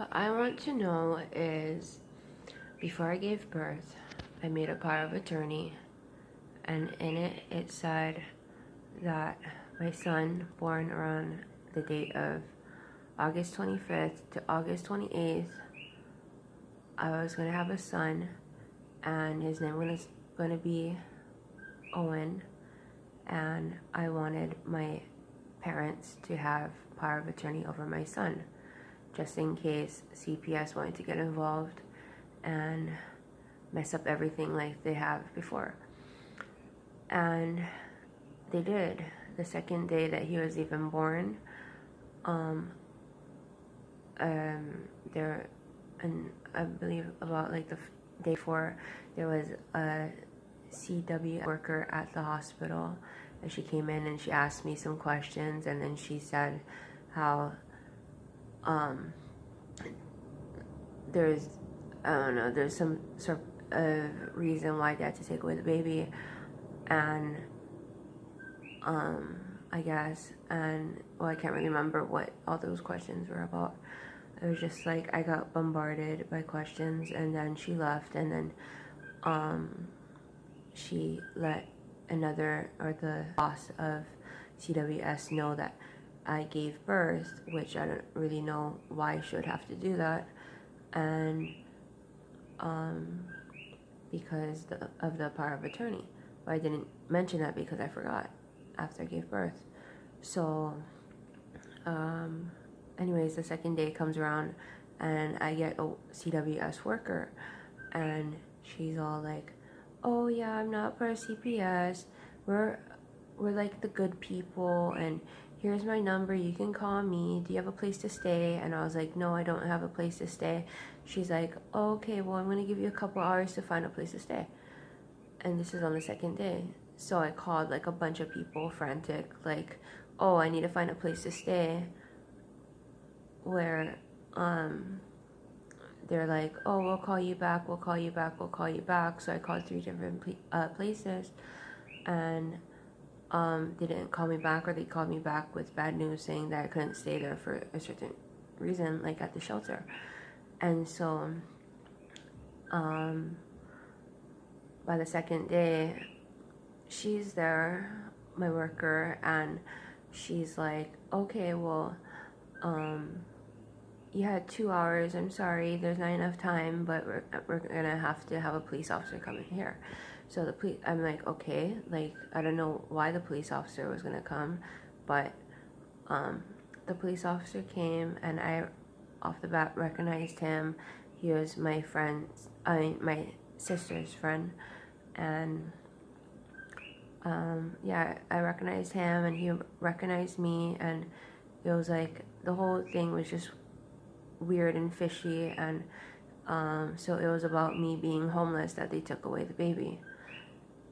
What I want to know is, before I gave birth, I made a power of attorney, and in it, it said that my son, born around the date of August 25th to August 28th, I was going to have a son, and his name was going to be Owen, and I wanted my parents to have power of attorney over my son, just in case CPS wanted to get involved and mess up everything like they have before. And they did. The second day that he was even born, there, and I believe about like the day before, there was a CW worker at the hospital, and she came in and she asked me some questions, and then she said how there's, I don't know, there's some sort of reason why they had to take away the baby, and I guess, and well, I can't really remember what all those questions were about. It was just like I got bombarded by questions, and then she left, and then she let the boss of CWS know that I gave birth, which I don't really know why she would have to do that, and because of the power of attorney. But I didn't mention that because I forgot after I gave birth. So, anyways, the second day comes around, and I get a CWS worker, and she's all like, "Oh yeah, I'm not part of CPS. We're like the good people, and here's my number. You can call me. Do you have a place to stay?" And I was like, "No, I don't have a place to stay." She's like, "Oh, okay, well, I'm gonna give you a couple hours to find a place to stay." And this is on the second day. So I called like a bunch of people, frantic, like, "Oh, I need to find a place to stay." Where they're like, "Oh, we'll call you back, we'll call you back, we'll call you back." So I called 3 different places, and they didn't call me back, or they called me back with bad news saying that I couldn't stay there for a certain reason, like at the shelter. And so by the second day, she's there, my worker, and she's like, "Okay, well, you had 2 hours. I'm sorry, there's not enough time, but we're gonna have to have a police officer come in here." So I'm like, okay, like I don't know why the police officer was gonna come, but the police officer came, and I, off the bat, recognized him. He was my my sister's friend, and yeah, I recognized him, and he recognized me, and it was like the whole thing was just weird and fishy, and so it was about me being homeless that they took away the baby,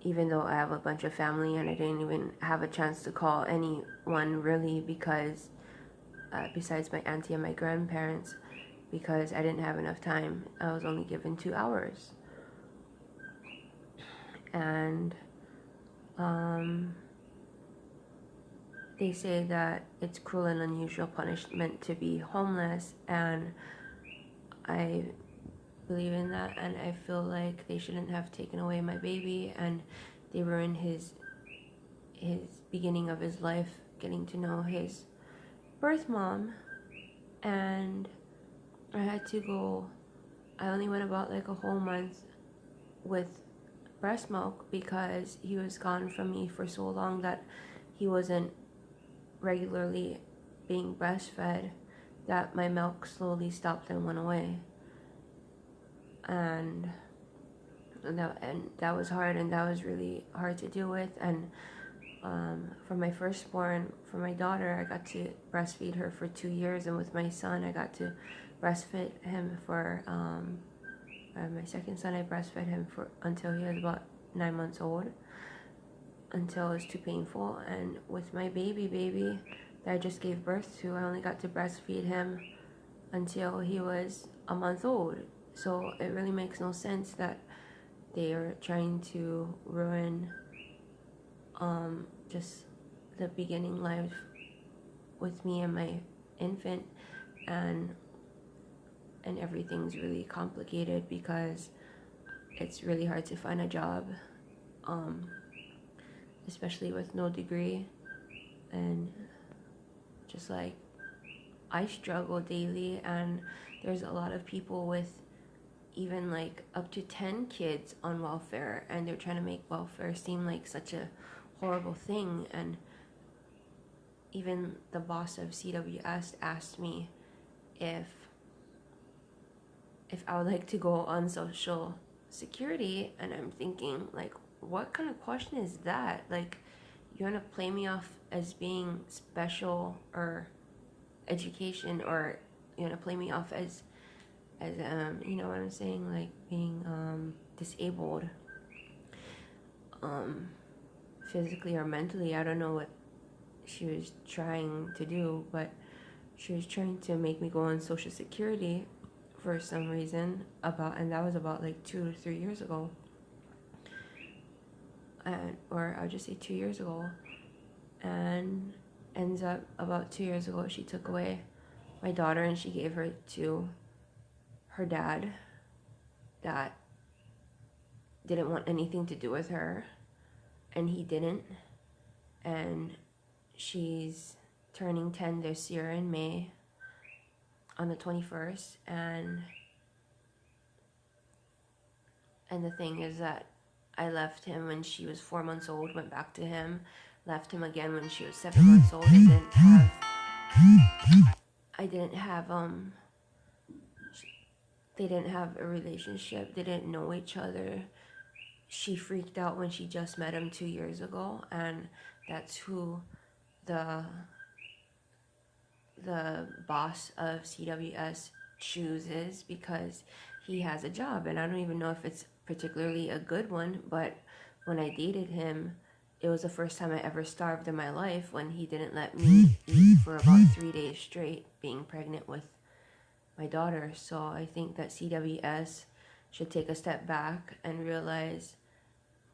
even though I have a bunch of family, and I didn't even have a chance to call anyone really, because besides my auntie and my grandparents, because I didn't have enough time. I was only given 2 hours, and they say that it's cruel and unusual punishment to be homeless, and I believe in that, and I feel like they shouldn't have taken away my baby, and they ruined his beginning of his life, getting to know his birth mom. And I had to go, I only went about like a whole month with breast milk, because he was gone from me for so long that he wasn't regularly being breastfed, that my milk slowly stopped and went away. And that was hard, and that was really hard to deal with. And for my firstborn, for my daughter, I got to breastfeed her for 2 years, and with my son, I got to breastfeed him for my second son. I breastfed him for until he was about 9 months old, until it was too painful. And with my baby that I just gave birth to, I only got to breastfeed him until he was a month old. So it really makes no sense that they are trying to ruin just the beginning life with me and my infant. And and everything's really complicated because it's really hard to find a job, um, especially with no degree. And just like, I struggle daily, and there's a lot of people with even like up to 10 kids on welfare, and they're trying to make welfare seem like such a horrible thing. And even the boss of CWS asked me if I would like to go on social security, and I'm thinking, like, what kind of question is that? Like, you want to play me off as being special or education, or you want to play me off as you know what I'm saying, like being disabled, physically or mentally. I don't know what she was trying to do, but she was trying to make me go on social security for some reason, and that was about like 2 or 3 years ago, or I'll just say 2 years ago. And ends up about 2 years ago, she took away my daughter and she gave her to her dad that didn't want anything to do with her, and he didn't. And she's turning 10 this year in May, on the 21st. And the thing is that I left him when she was 4 months old, went back to him, left him again when she was 7 months old. I didn't have they didn't have a relationship. They didn't know each other. She freaked out when she just met him 2 years ago, and that's who the boss of CWS chooses, because he has a job. And I don't even know if it's particularly a good one, but when I dated him, it was the first time I ever starved in my life, when he didn't let me eat for about 3 days straight, being pregnant with my daughter. So I think that CWS should take a step back and realize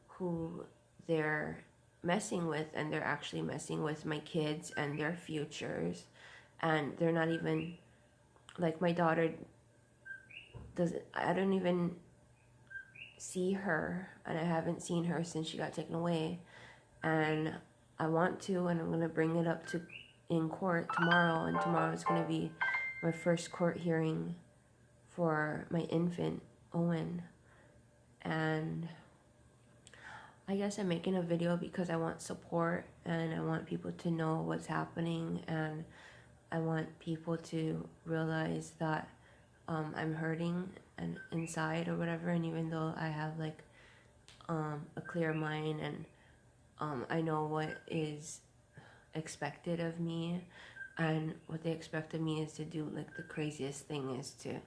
who they're messing with, and they're actually messing with my kids and their futures. And they're not even, like, my daughter I don't even see her, and I haven't seen her since she got taken away. And I want to, and I'm going to bring it up in court tomorrow, and tomorrow is going to be my first court hearing for my infant, Owen. And I guess I'm making a video because I want support, and I want people to know what's happening, and I want people to realize that I'm hurting and inside or whatever. And even though I have like a clear mind, and I know what is expected of me, and what they expect of me is to do, like, the craziest thing is to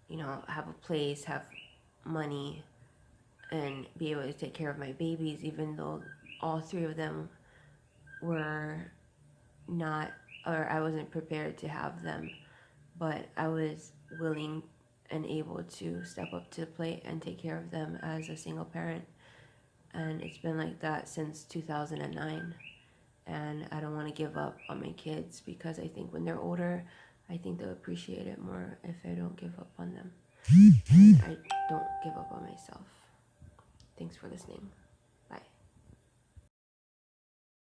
you know, have a place, have money, and be able to take care of my babies, even though all 3 of them were not, or I wasn't prepared to have them, but I was willing and able to step up to the plate and take care of them as a single parent. And it's been like that since 2009. And I don't want to give up on my kids, because I think when they're older, I think they'll appreciate it more if I don't give up on them. And I don't give up on myself. Thanks for listening.